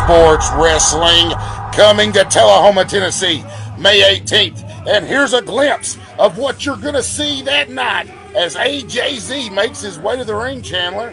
Sports Wrestling, coming to Tullahoma, Tennessee, May 18th. And here's a glimpse of what you're going to see that night as AJZ makes his way to the ring, Chandler.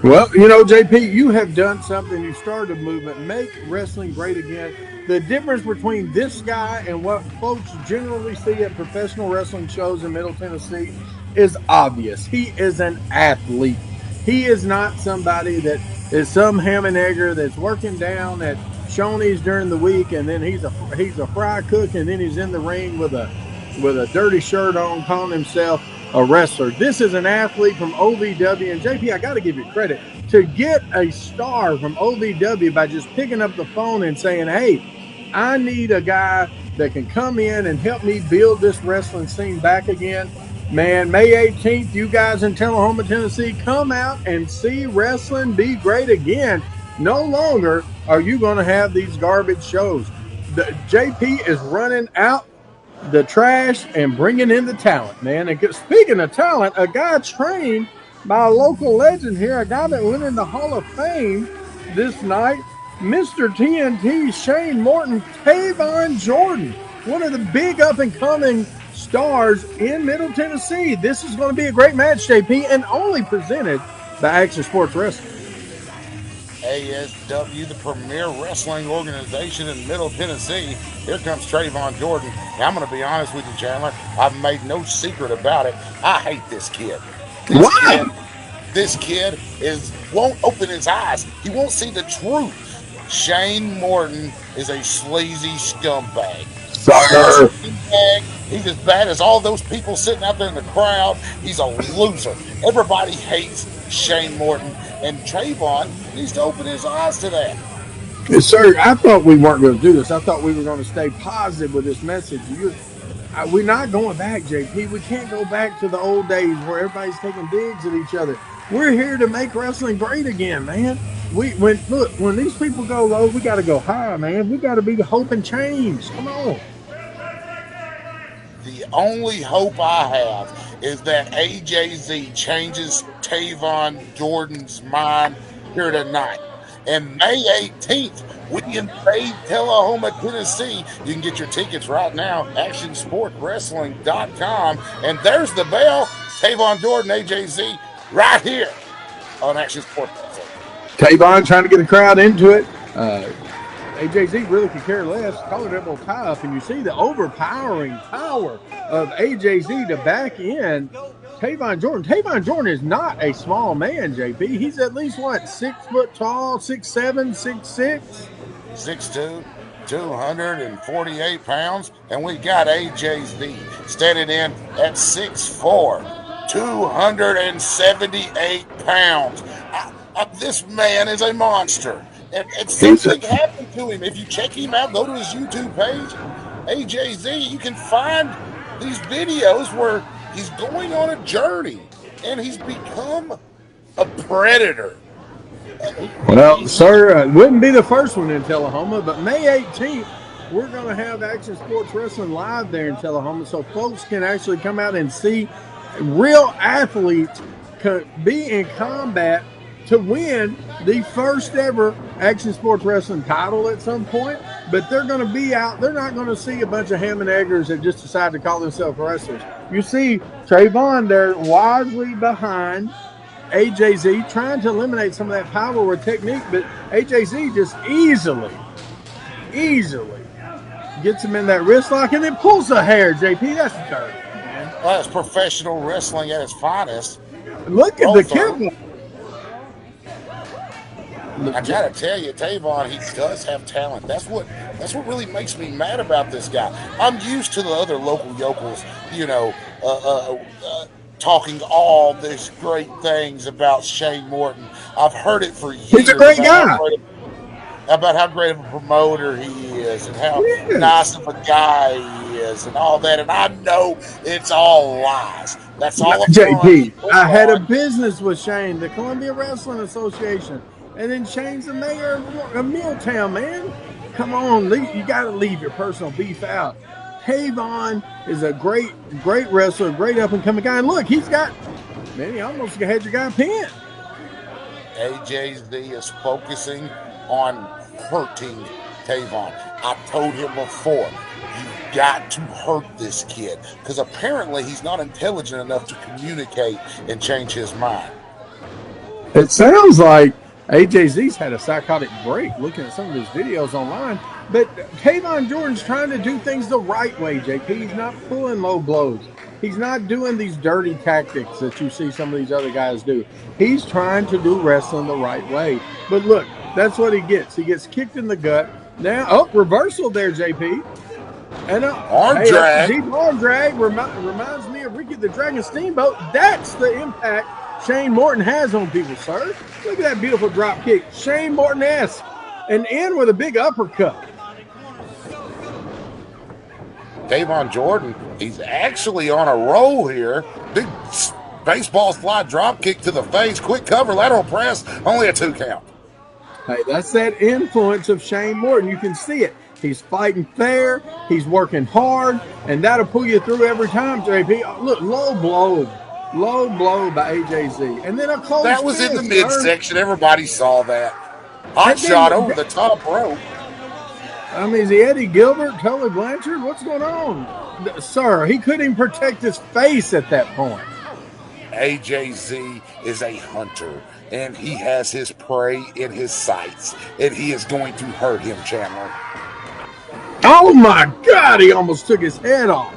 Well, you know, JP, you have done something. You started a movement, make wrestling great again. The difference between this guy and what folks generally see at professional wrestling shows in Middle Tennessee is obvious. He is an athlete. He is not somebody that is some ham and egger that's working down at Shoney's during the week, and then he's a fry cook, and then he's in the ring with a dirty shirt on, calling himself a wrestler. This is an athlete from OVW, and JP, I got to give you credit to get a star from OVW by just picking up the phone and saying, hey, I need a guy that can come in and help me build this wrestling scene back again. Man, May 18th, you guys in Tullahoma, Tennessee, come out and see wrestling be great again. No longer are you going to have these garbage shows. The JP is running out the trash and bringing in the talent, man. And speaking of talent, a guy trained by a local legend here, a guy that went in the Hall of Fame this night, Mr. TNT, Shane Morton, Tavon Jordyn, one of the big up-and-coming stars in Middle Tennessee. This is going to be a great match, JP, and only presented by Action Sports Wrestling. ASW, the premier wrestling organization in Middle Tennessee. Here comes Tavon Jordyn. Now, I'm going to be honest with you, Chandler. I've made no secret about it. I hate this kid. This kid won't open his eyes. He won't see the truth. Shane Morton is a sleazy scumbag. He's as bad as all those people sitting out there in the crowd. He's a loser. Everybody hates Shane Morton, and Tavon needs to open his eyes to that. Yes, sir, I thought we weren't going to do this. I thought we were going to stay positive with this message. We're not going back, JP. We can't go back to the old days where everybody's taking digs at each other. We're here to make wrestling great again, man. When these people go low, we got to go high, man. We got to be hope and change. Come on. The only hope I have is that AJZ changes Tavon Jordyn's mind here tonight. And May 18th, we invade Tullahoma, Tennessee. You can get your tickets right now, actionsportwrestling.com. And there's the bell. Tavon Jordyn, AJZ, right here on Action Sports Wrestling. Tavon trying to get the crowd into it. AJZ really could care less. Call it a little tie-up, and you see the overpowering power of AJZ to back in Tavon Jordyn. Tavon Jordyn is not a small man, JP. He's at least, 6 foot tall, 6'7", 6'6"? 6'2", 248 pounds. And we got AJZ standing in at 6'4", 278 pounds. This man is a monster. And something happened to him. If you check him out, go to his YouTube page, AJZ, you can find these videos where he's going on a journey and he's become a predator. Well, sir, it wouldn't be the first one in Tullahoma, but May 18th, we're going to have Action Sports Wrestling live there in Tullahoma so folks can actually come out and see real athletes be in combat to win the first ever Action Sports Wrestling title at some point, but they're going to be out. They're not going to see a bunch of ham and eggers that just decide to call themselves wrestlers. You see Tavon there wisely behind AJZ, trying to eliminate some of that power with technique, but AJZ just easily gets him in that wrist lock and then pulls the hair, JP. That's the third, man. Well, that's professional wrestling at its finest. Look at the camera. I gotta tell you, Tavon, he does have talent. That's what really makes me mad about this guy. I'm used to the other local yokels, talking all these great things about Shane Morton. I've heard it for years. He's a great guy. About how great of a promoter he is and how nice of a guy he is and all that. And I know it's all lies. That's all. JP, I had a business with Shane, the Columbia Wrestling Association. And then Shane's the mayor of Milltown, man. Come on, you got to leave your personal beef out. Tavon is a great wrestler, great up-and-coming guy. And look, he almost had your guy pinned. AJZ is focusing on hurting Tavon. I told him before, you got to hurt this kid because apparently he's not intelligent enough to communicate and change his mind. It sounds like AJZ's had a psychotic break looking at some of his videos online. But Tavon Jordyn's trying to do things the right way, JP. He's not pulling low blows. He's not doing these dirty tactics that you see some of these other guys do. He's trying to do wrestling the right way. But look, that's what he gets. He gets kicked in the gut. Now, reversal there, JP. And arm drag. Deep arm drag reminds me of Ricky the Dragon Steamboat. That's the impact Shane Morton has on people, sir. Look at that beautiful drop kick. Shane Morton-esque. And in with a big uppercut. Tavon Jordyn, he's actually on a roll here. Big baseball slide drop kick to the face. Quick cover, lateral press. Only a 2 count. Hey, that's that influence of Shane Morton. You can see it. He's fighting fair. He's working hard. And that'll pull you through every time, JP. Look, low blow by AJZ. And then a close that was in the midsection. Everybody saw that. Hot shot over the top rope. I mean, is he Eddie Gilbert, Tully Blanchard? What's going on? Sir, he couldn't even protect his face at that point. AJZ is a hunter, and he has his prey in his sights, and he is going to hurt him, Chandler. Oh, my God, he almost took his head off.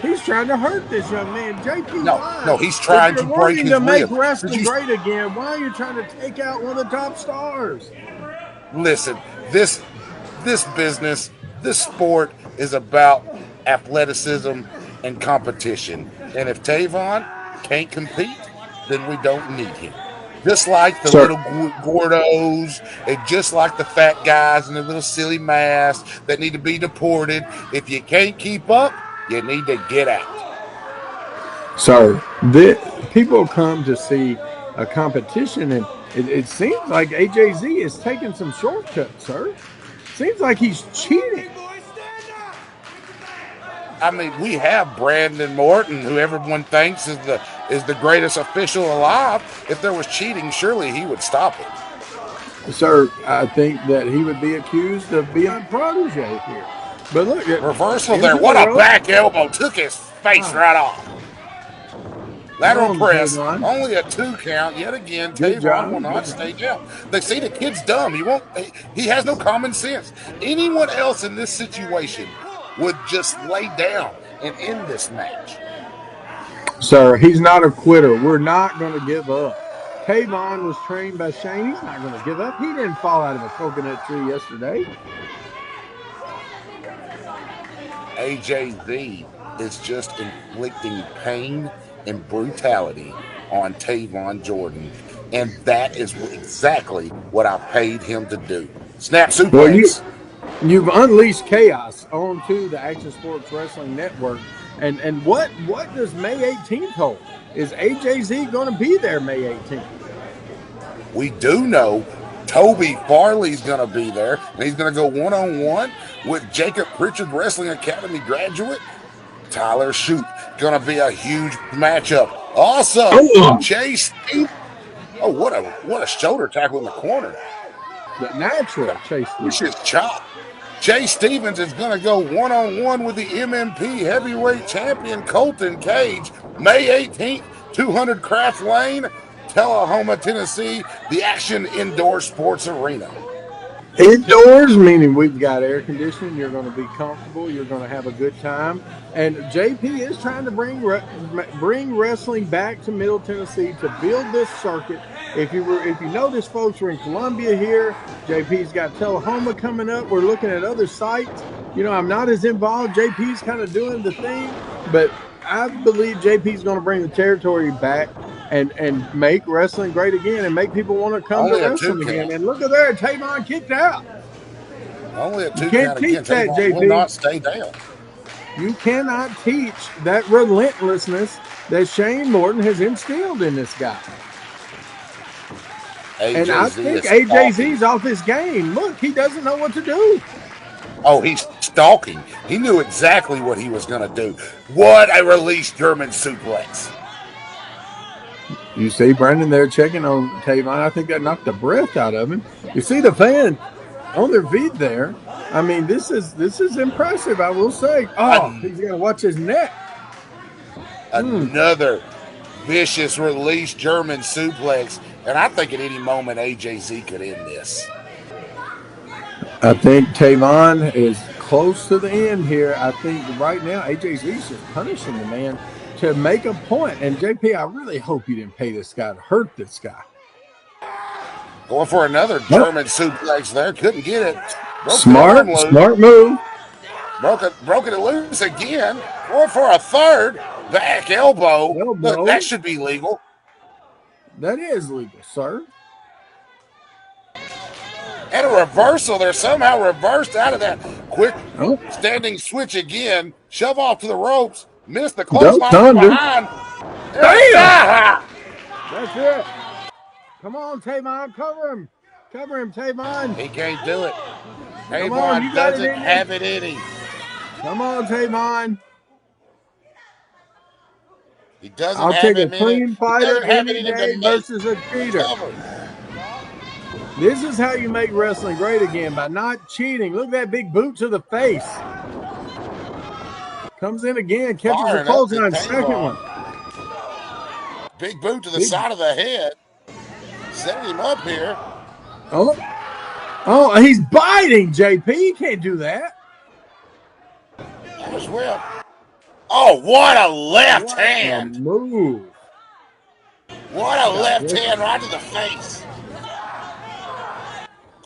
He's trying to hurt this young man. JP, no, he's trying to break his rib. Make wrestling great again. Why are you trying to take out one of the top stars? Listen, this business, this sport is about athleticism and competition. And if Tavon can't compete, then we don't need him. Just like the little gordos and just like the fat guys in the little silly masks that need to be deported. If you can't keep up, you need to get out. So people come to see a competition, and it seems like AJZ is taking some shortcuts, sir. Seems like he's cheating. I mean, we have Brandon Morton, who everyone thinks is the greatest official alive. If there was cheating, surely he would stop it. Sir, I think that he would be accused of being a protege here. But look, reversal there. What a back elbow. Took his face right off. Lateral press. Tavon. Only a 2 count. Yet again, Tavon will not stay down. They say the kid's dumb. He has no common sense. Anyone else in this situation would just lay down and end this match. Sir, he's not a quitter. We're not going to give up. Tavon was trained by Shane. He's not going to give up. He didn't fall out of a coconut tree yesterday. AJZ is just inflicting pain and brutality on Tavon Jordyn. And that is exactly what I paid him to do. Snap suplex. Well, you've unleashed chaos onto the Action Sports Wrestling Network. And what does May 18th hold? Is AJZ going to be there May 18th? We do know Toby Farley's going to be there, and he's going to go one-on-one with Jacob Pritchard Wrestling Academy graduate Tyler Shute. Going to be a huge matchup. Also, Chase Stevens. Oh, what a shoulder tackle in the corner. The natural Chase Stevens. This is chop. Chase Stevens is going to go one-on-one with the MMP heavyweight champion Colton Cage May 18th, 200 Craft Lane, Tullahoma, Tennessee, the Action Indoor Sports Arena. Indoors, meaning we've got air conditioning. You're going to be comfortable. You're going to have a good time. And JP is trying to bring wrestling back to Middle Tennessee to build this circuit. If you notice, folks, we're in Columbia here. JP's got Tullahoma coming up. We're looking at other sites. You know, I'm not as involved. JP's kind of doing the thing, but I believe JP's going to bring the territory back and make wrestling great again and make people want to come to wrestling again. And look at there, Tavon kicked out. Only a 2 you can't teach that, JP. Will not stay down. You cannot teach that relentlessness that Shane Morton has instilled in this guy. And I think AJZ's off his game. Look, he doesn't know what to do. Oh, he's stalking. He knew exactly what he was going to do. What a release German suplex. You see Brandon there checking on Tavon. I think that knocked the breath out of him. You see the fan on their feet there. I mean, this is impressive, I will say. Oh, he's got to watch his neck. Another vicious release German suplex. And I think at any moment AJZ could end this. I think Tavon is close to the end here. I think right now AJZ is just punishing the man to make a point. And JP, I really hope you didn't pay this guy to hurt this guy. Going for another German suplex there. Couldn't get it. Smart move. Broke it loose again. Going for a third. Back elbow. Look, that should be legal. That is legal, sir. And a reversal. They're somehow reversed out of that. Quick standing switch again. Shove off to the ropes. Missed the clothesline from behind. Damn! That's it. Come on, Tavon. Cover him. Cover him, Tavon. He can't do it. Tavon doesn't have it in him. Come on, Tavon. He doesn't I'll have take it a clean fighter any day day versus a cheater. This is how you make wrestling great again, by not cheating. Look at that big boot to the face. Comes in again, catches the clothesline, second one. Big boot to the side of the head. Setting him up here. Oh, he's biting, JP. He can't do that. As well. Oh, what a left hand. Move. What a left hand right to the face.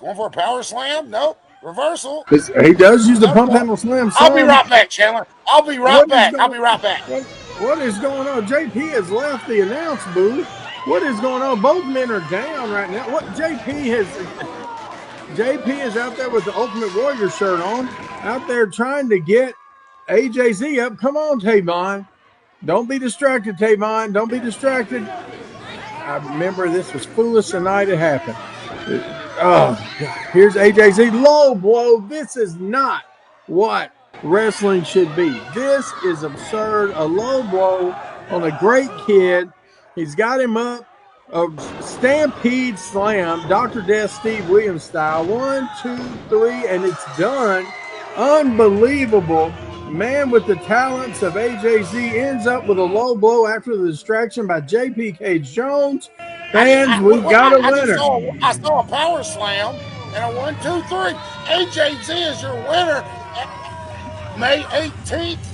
Going for a power slam? Nope. Reversal. He does use the pump handle slam. I'll be right back, Chandler. I'll be right back. What is going on? JP has left the announce booth. What is going on? Both men are down right now. What JP is out there with the Ultimate Warrior shirt on, out there trying to get AJZ up. Come on, Tavon. Don't be distracted, Tavon. Don't be distracted. I remember this was foolish the night it happened. Oh, God. Here's AJZ. Low blow. This is not what wrestling should be. This is absurd. A low blow on a great kid. He's got him up. A stampede slam. Dr. Death Steve Williams style. 1, 2, 3, and it's done. Unbelievable. Man with the talents of AJZ ends up with a low blow after the distraction by JP Cage Jones. Fans, we've got a winner. I saw a power slam and a 1, 2, 3. AJZ is your winner. May 18th,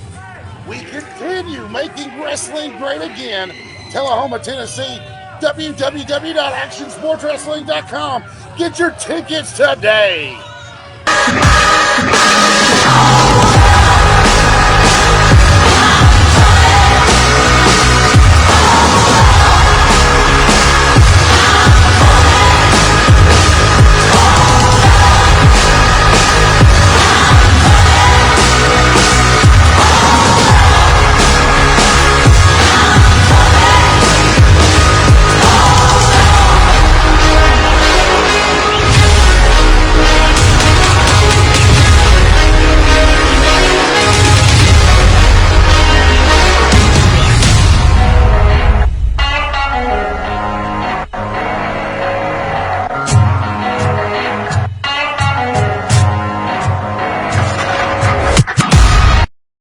we continue making wrestling great again. Tullahoma, Tennessee. www.actionsportswrestling.com. Get your tickets today.